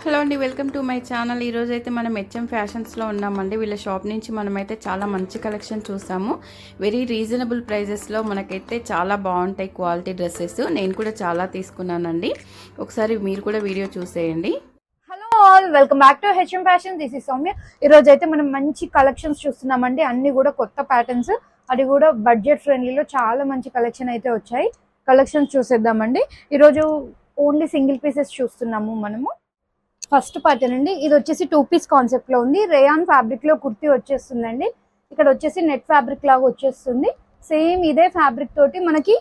Hello అండి, welcome to my channel. ఈరోజైతే మనం హెచ్ఎం ఫ్యాషన్స్లో ఉన్నామండి. వీళ్ళ షాప్ నుంచి మనమైతే చాలా మంచి కలెక్షన్ చూసాము. వెరీ రీజనబుల్ ప్రైజెస్లో మనకైతే చాలా బాగుంటాయి క్వాలిటీ డ్రెస్సెస్. నేను కూడా చాలా తీసుకున్నానండి. ఒకసారి మీరు కూడా వీడియో చూసేయండి. Hello all, welcome back to HM fashion. This is Soumya. ఈరోజు అయితే మనం మంచి కలెక్షన్స్ చూస్తున్నామండి. అన్ని కూడా కొత్త ప్యాటర్న్స్, అది కూడా బడ్జెట్ ఫ్రెండ్లీలో చాలా మంచి కలెక్షన్ అయితే వచ్చాయి. కలెక్షన్స్ చూసేద్దామండి. ఈరోజు ఓన్లీ సింగిల్ పీసెస్ చూస్తున్నాము మనము. ఫస్ట్ ప్యాటర్న్ అండి, ఇది వచ్చేసి 2 పీస్ కాన్సెప్ట్ లో ఉంది. రేయాన్ ఫ్యాబ్రిక్ లో కుర్తీ వచ్చేస్తుందండి. ఇక్కడ వచ్చేసి నెట్ ఫ్యాబ్రిక్ లాగా వచ్చేస్తుంది. సేమ్ ఇదే ఫ్యాబ్రిక్ తోటి మనకి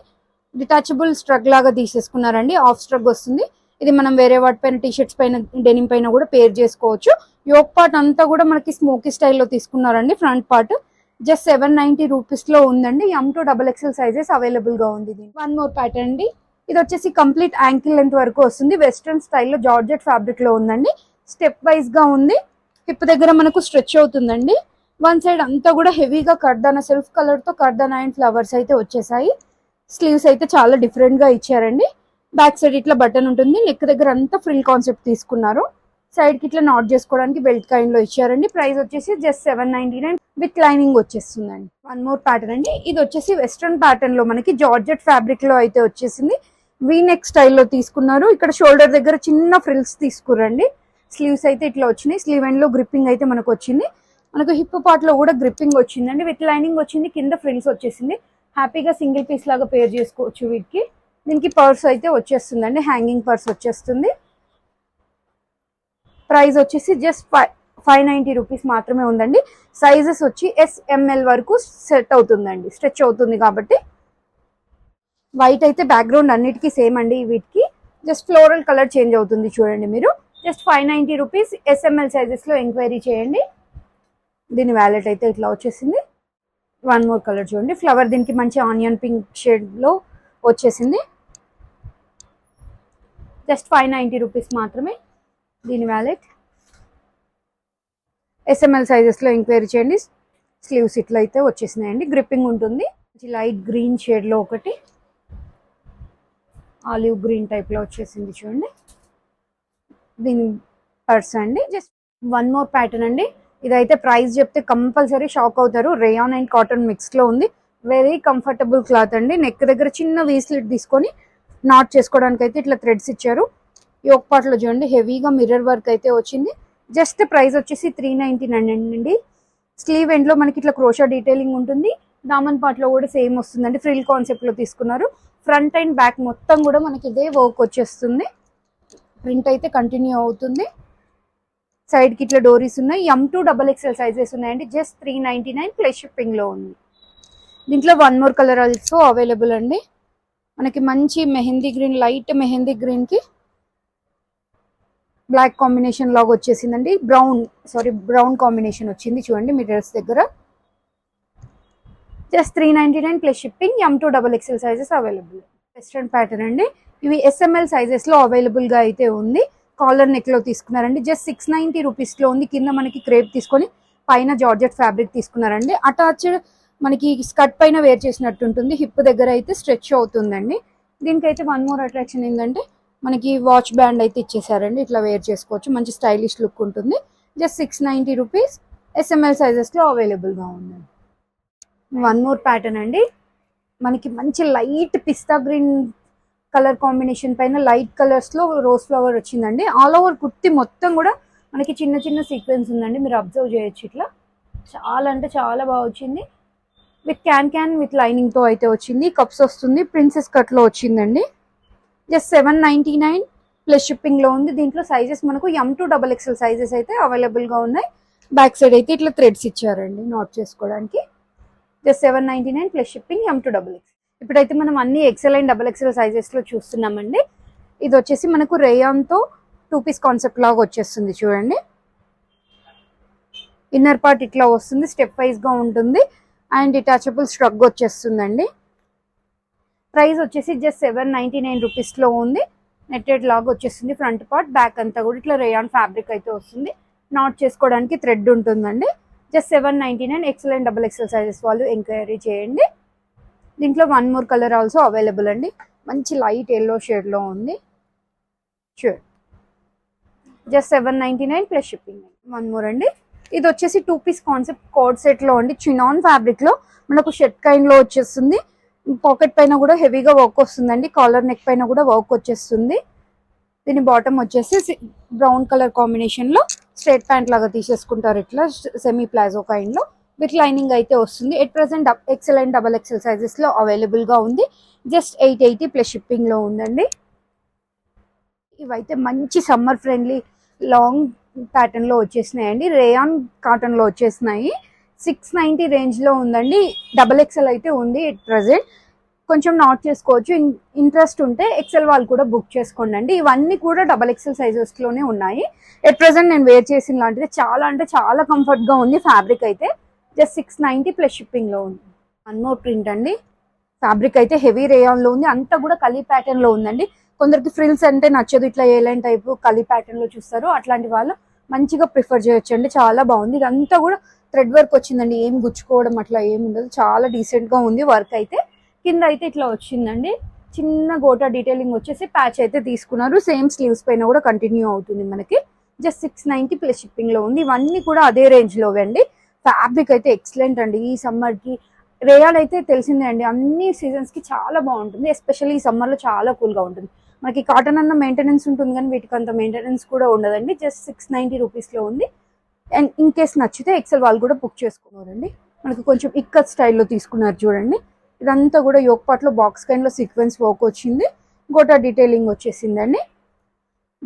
డిటాచబుల్ స్ట్రగ్ లాగా తీసేసుకున్నారండి. ఆఫ్ స్ట్రగ్ వస్తుంది. ఇది మనం వేరే వాటిపైన టీషర్ట్స్ పైన, డెనిమ్ పైన కూడా పేర్ చేసుకోవచ్చు. యోక్ పార్ట్ అంతా కూడా మనకి స్మోకీ స్టైల్లో తీసుకున్నారండి. ఫ్రంట్ పార్ట్ జస్ట్ 790 రూపీస్ లో ఉందండి. M2XXL సైజెస్ అవైలబుల్ గా ఉంది. వన్ మోర్ ప్యాటర్న్ అండి, ఇది వచ్చేసి కంప్లీట్ యాంకిల్ లెంత్ వరకు వస్తుంది. వెస్ట్రన్ స్టైల్లో జార్జెట్ ఫ్యాబ్రిక్ లో ఉందండి. స్టెప్ వైజ్ గా ఉంది. హిప్ దగ్గర మనకు స్ట్రెచ్ అవుతుందండి. వన్ సైడ్ అంతా కూడా హెవీగా కర్దానా, సెల్ఫ్ కలర్ తో కర్దానా అండ్ ఫ్లవర్స్ అయితే వచ్చేసాయి. స్లీవ్స్ అయితే చాలా డిఫరెంట్ గా ఇచ్చారండి. బ్యాక్ సైడ్ ఇట్లా బటన్ ఉంటుంది. నెక్ దగ్గర అంతా ఫ్రిల్ కాన్సెప్ట్ తీసుకున్నారు. సైడ్ కి ఇట్లా నాట్ చేసుకోవడానికి బెల్ట్ కైండ్ లో ఇచ్చారండి. ప్రైస్ వచ్చేసి జస్ట్ 799 విత్ లైనింగ్ వచ్చేస్తుందండి. వన్ మోర్ ప్యాటర్న్ అండి, ఇది వచ్చేసి వెస్ట్రన్ ప్యాటర్న్ లో మనకి జార్జెట్ ఫ్యాబ్రిక్ లో అయితే వచ్చేసింది. వీనెక్ స్టైల్లో తీసుకున్నారు. ఇక్కడ షోల్డర్ దగ్గర చిన్న ఫ్రిల్స్ తీసుకురండి. స్లీవ్స్ అయితే ఇట్లా వచ్చినాయి. స్లీవ్ ఎండ్ లో గ్రిప్పింగ్ అయితే మనకు వచ్చింది. మనకు హిప్ పార్ట్ లో కూడా గ్రిప్పింగ్ వచ్చిందండి. విత్ లైనింగ్ వచ్చింది. కింద ఫ్రిల్స్ వచ్చేసింది. హ్యాపీగా సింగిల్ పీస్ లాగా పేర్ చేసుకోవచ్చు వీటికి. దీనికి పర్స్ అయితే వచ్చేస్తుందండి. హ్యాంగింగ్ పర్స్ వచ్చేస్తుంది. ప్రైస్ వచ్చేసి జస్ట్ 590 రూపీస్ మాత్రమే ఉందండి. సైజెస్ వచ్చి SML వరకు సెట్ అవుతుందండి. స్ట్రెచ్ అవుతుంది కాబట్టి. వైట్ అయితే బ్యాక్గ్రౌండ్ అన్నిటికీ సేమ్ అండి. వీటికి జస్ట్ ఫ్లోరల్ కలర్ చేంజ్ అవుతుంది. చూడండి మీరు. Just 590 rupees. SML సైజెస్ లో ఎంక్వైరీ చేయండి. దీని వ్యాలెట్ అయితే ఇట్లా వచ్చేసింది. వన్ మోర్ కలర్ చూడండి, ఫ్లవర్. దీనికి మంచి ఆనియన్ పింక్ షేడ్ లో వచ్చేసింది. జస్ట్ 590 రూపీస్ మాత్రమే దీని వ్యాలెట్. SML సైజెస్ లో ఎంక్వైరీ చేయండి. స్లీవ్స్ ఇట్లా అయితే వచ్చేసినాయండి. గ్రిప్పింగ్ ఉంటుంది. లైట్ గ్రీన్ షేడ్ లో ఒకటి, ఆలివ్ గ్రీన్ టైప్ లో వచ్చేసింది చూడండి. దీని పర్స్ అండి. జస్ట్ వన్ మోర్ ప్యాటర్న్ అండి. ఇదైతే ప్రైస్ చెప్తే కంపల్సరీ షాక్ అవుతారు. రేయాన్ అండ్ కాటన్ మిక్స్ లో ఉంది. వెరీ కంఫర్టబుల్ క్లాత్ అండి. నెక్ దగ్గర చిన్న వీస్లిట్ తీసుకొని నాట్ చేసుకోవడానికి అయితే ఇట్లా థ్రెడ్స్ ఇచ్చారు. యోక్ పార్ట్ లో చూడండి హెవీగా మిర్రర్ వర్క్ అయితే వచ్చింది. జస్ట్ ప్రైస్ వచ్చేసి 399 అండి. స్లీవ్ ఎండ్ లో మనకి ఇట్లా క్రోషా డీటెయిలింగ్ ఉంటుంది. దామన్ పార్ట్ లో కూడా సేమ్ వస్తుందండి. ఫ్రిల్ కాన్సెప్ట్ లో తీసుకున్నారు. ఫ్రంట్ అండ్ బ్యాక్ మొత్తం కూడా మనకి ఇదే వర్క్ వచ్చేస్తుంది. ప్రింట్ అయితే కంటిన్యూ అవుతుంది. సైడ్ కి ఇట్లా డోరీస్ ఉన్నాయి. M2XXL సైజెస్ ఉన్నాయండి. జస్ట్ 399 ప్లస్ షిప్పింగ్ లో ఉంది. దీంట్లో one more colour also available అండి. మనకి మంచి mehndi green, light mehndi green కి బ్లాక్ కాంబినేషన్ లాగా వచ్చేసిందండి. బ్రౌన్ కాంబినేషన్ వచ్చింది చూడండి మిర్రర్స్ దగ్గర. Just 399 plus shipping. M2XXL sizes available. Western pattern అండి. ఇవి SML సైజెస్ లో అవైలబుల్ గా అయితే ఉంది. కాలర్ నెక్ లో తీసుకున్నారండి. జస్ట్ 690 రూపీస్ లో ఉంది. కింద మనకి క్రేప్ తీసుకొని పైన జార్జెట్ ఫ్యాబ్రిక్ తీసుకున్నారండి. అటాచ్ మనకి స్కర్ట్ పైన వేర్ చేసినట్టు ఉంటుంది. హిప్ దగ్గర అయితే స్ట్రెచ్ అవుతుందండి. దీనికైతే వన్ మోర్ అట్రాక్షన్ ఏంటంటే మనకి వాచ్ బ్యాండ్ అయితే ఇచ్చేసారండి. ఇట్లా వేర్ చేసుకోవచ్చు. మంచి స్టైలిష్ లుక్ ఉంటుంది. Just 690 rupees. SML సైజెస్ లో అవైలబుల్ గా ఉందండి. వన్ మోర్ ప్యాటర్న్ అండి. మనకి మంచి లైట్ పిస్తా గ్రీన్ కలర్ కాంబినేషన్ పైన లైట్ కలర్స్ లో రోజ్ ఫ్లవర్ వచ్చిందండి. ఆల్ ఓవర్ కుర్తి మొత్తం కూడా మనకి చిన్న చిన్న సీక్వెన్స్ ఉందండి. మీరు అబ్జర్వ్ చేయొచ్చు. ఇట్లా చాలా అంటే చాలా బాగా వచ్చింది. విత్ క్యాన్ విత్ లైనింగ్ తో అయితే వచ్చింది. కప్స్ వస్తుంది. ప్రిన్సెస్ కట్ లో వచ్చిందండి. జస్ట్ 799 ప్లస్ షిప్పింగ్ లో ఉంది. దీంట్లో సైజెస్ మనకు M2XXL సైజెస్ అయితే అవైలబుల్ గా ఉన్నాయి. బ్యాక్ సైడ్ అయితే ఇట్లా థ్రెడ్స్ ఇచ్చారండి నాట్ చేసుకోవడానికి. Just 799 plus shipping. M2XXL. ఇప్పుడైతే మనం అన్ని XL అండ్ XXL సైజెస్ లో చూస్తున్నామండి. ఇది వచ్చేసి మనకు రేయాన్ తో 2 పీస్ కాన్సెప్ట్ లాగా వచ్చేస్తుంది చూడండి. ఇన్నర్ పార్ట్ ఇట్లా వస్తుంది. స్టెప్ వైజ్ గా ఉంటుంది. అండ్ డిటాచబుల్ స్ట్రగ్ వచ్చేస్తుందండి. ప్రైస్ వచ్చేసి జస్ట్ 799 రూపీస్ లో ఉంది. నెట్టెడ్ లాగా వచ్చేస్తుంది ఫ్రంట్ పార్ట్. బ్యాక్ అంతా కూడా ఇట్లా రేయాన్ ఫ్యాబ్రిక్ అయితే వస్తుంది. నాట్ చేసుకోవడానికి థ్రెడ్ ఉంటుందండి. Just 799. XL and XXL sizes వాళ్ళు ఎంక్వైరీ చేయండి. దీంట్లో one more colour also available అండి. మంచి లైట్ ఎల్లో షేడ్ లో ఉంది. Sure just 799 plus shipping. One more అండి, ఇది వచ్చేసి 2 పీస్ కాన్సెప్ట్ కోడ్ సెట్ లో అండి. చినాన్ ఫ్యాబ్రిక్ లో మనకు షర్ట్ కైండ్ లో వచ్చేస్తుంది. పాకెట్ పైన కూడా హెవీగా వర్క్ వస్తుందండి. కాలర్ నెక్ పైన కూడా వర్క్ వచ్చేస్తుంది. దీని బాటమ్ వచ్చేసి బ్రౌన్ కలర్ కాంబినేషన్ లో స్ట్రేట్ ప్యాంట్ లాగా తీసేసుకుంటారు, ఇట్లా సెమీ ప్లాజో కైండ్ లో విత్ లైనింగ్ అయితే వస్తుంది. At present XL and double XL sizes లో అవైలబుల్ గా ఉంది. జస్ట్ 880 ప్లస్ షిప్పింగ్ లో ఉందండి. ఇవైతే మంచి సమ్మర్ ఫ్రెండ్లీ లాంగ్ ప్యాటర్న్ లో వచ్చేసినాయండి. రేయాన్ కాటన్ లో వచ్చేసినాయి. 690 రేంజ్ లో ఉందండి. డబల్ ఎక్సెల్ అయితే ఉంది ఎట్ ప్రెసెంట్. కొంచెం నాట్ చేసుకోవచ్చు. ఇంట్రెస్ట్ ఉంటే ఎక్సెల్ వాళ్ళు కూడా బుక్ చేసుకోండి అండి. ఇవన్నీ కూడా డబల్ ఎక్సెల్ సైజెస్ లోనే ఉన్నాయి. ఎట్ ప్రెసెంట్ నేను వేర్ చేసిన లాంటిది చాలా అంటే చాలా కంఫర్ట్ గా ఉంది. ఫ్యాబ్రిక్ అయితే జస్ట్ 690 ప్లస్ షిప్పింగ్ లో ఉంది. వన్ మోర్ ప్రింట్ అండి. ఫ్యాబ్రిక్ అయితే హెవీ రేయాన్ లో ఉంది. అంతా కూడా కలీ ప్యాటర్న్ లో ఉందండి. కొందరికి ఫ్రిల్స్ అంటే నచ్చదు, ఇట్లా ఏలైన్ టైప్ కలీ ప్యాటర్న్ లో చూస్తారు. అట్లాంటి వాళ్ళు మంచిగా ప్రిఫర్ చేయొచ్చు అండి. చాలా బాగుంది. ఇదంతా కూడా థ్రెడ్ వర్క్ వచ్చిందండి. ఏం గుచ్చుకోవడం అట్లా ఏమి ఉండదు. చాలా డీసెంట్ గా ఉంది వర్క్ అయితే. కింద అయితే ఇట్లా వచ్చిందండి. చిన్న గోటా డీటెయిలింగ్ వచ్చేసి ప్యాచ్ అయితే తీసుకున్నారు. సేమ్ స్లీవ్స్ పైన కూడా కంటిన్యూ అవుతుంది మనకి. జస్ట్ 690 ప్లస్ షిప్పింగ్ లో ఉంది. ఇవన్నీ కూడా అదే రేంజ్ లో అండి. ఫ్యాబ్రిక్ అయితే ఎక్సలెంట్ అండి. ఈ సమ్మర్ కి రేయాన్ అయితే తెలిసిందే అండి, అన్ని సీజన్స్ కి చాలా బాగుంటుంది. ఎస్పెషల్లీ ఈ సమ్మర్ లో చాలా కూల్ గా ఉంటుంది. మనకి కాటన్ అన్న మెయింటెనెన్స్ ఉంటుంది, కానీ వీటికి అంత మెయింటెనెన్స్ కూడా ఉండదండి. జస్ట్ 690 రూపీస్ లో ఉంది. అండ్ ఇన్ కేస్ నచ్చితే ఎక్సెల్ వాళ్ళు కూడా బుక్ చేసుకున్నారండి. మనకి కొంచెం ఇక్కత్ స్టైల్లో తీసుకున్నారు చూడండి. ఇదంతా కూడా యోక్ పార్ట్ లో బాక్స్ కైండ్ లో సీక్వెన్స్ వర్క్ వచ్చింది. గోటా డీటెయిలింగ్ వచ్చేసిందండి.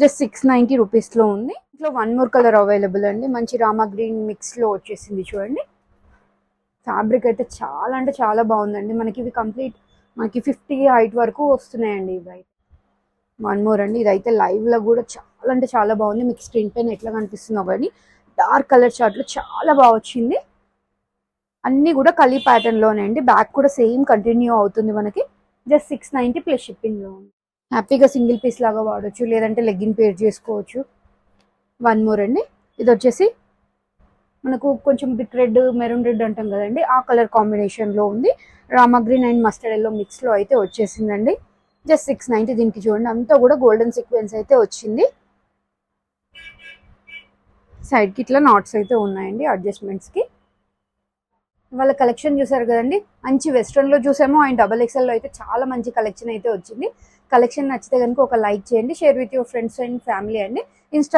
జస్ట్ 690 రూపీస్ లో ఉంది. ఇట్లా వన్ మోర్ కలర్ అవైలబుల్ అండి. మంచి రామా గ్రీన్ మిక్స్ లో వచ్చేసింది చూడండి. ఫ్యాబ్రిక్ అయితే చాలా అంటే చాలా బాగుందండి. మనకి ఇవి కంప్లీట్ మనకి 50 హైట్ వరకు వస్తున్నాయండి ఇవి అయితే. వన్ మోర్ అండి. ఇదైతే లైవ్ లో కూడా చాలా అంటే చాలా బాగుంది. మీకు స్క్రీన్ పైన ఎట్లా కనిపిస్తుందో కానీ డార్క్ కలర్ చార్ట్ లో చాలా బాగా వచ్చింది. అన్ని కూడా కలీ ప్యాటర్న్ లోనే అండి. బ్యాక్ కూడా సేమ్ కంటిన్యూ అవుతుంది మనకి. జస్ట్ 690 ప్లస్ షిప్పింగ్ లో ఉంది. హ్యాపీగా సింగిల్ పీస్ లాగా వాడచ్చు, లేదంటే లెగ్గిన్ పేర్ చేసుకోవచ్చు. వన్ మోర్ అండి. ఇది వచ్చేసి మనకు కొంచెం బిట్ రెడ్ మెరూన్ రెడ్ అంటాం కదండి, ఆ కలర్ కాంబినేషన్ లో ఉంది. Rama green and mustard yellow mix లో అయితే వచ్చేసిందండి. జస్ట్ 690. దీనికి చూడండి అంతా కూడా గోల్డెన్ సీక్వెన్స్ అయితే వచ్చింది. సైడ్ కి ఇట్లా నాట్స్ అయితే ఉన్నాయండి అడ్జస్ట్మెంట్స్ కి. వాళ్ళ కలెక్షన్ చూసారు కదండి, మంచి వెస్ట్రన్ లో చూసాము. అండ్ డబల్ ఎక్స్ఎల్ లో అయితే చాలా మంచి కలెక్షన్ అయితే వచ్చింది. కలెక్షన్ నచ్చితే కనుక ఒక లైక్ చేయండి. Share with your friends and family అండి. ఇన్స్టా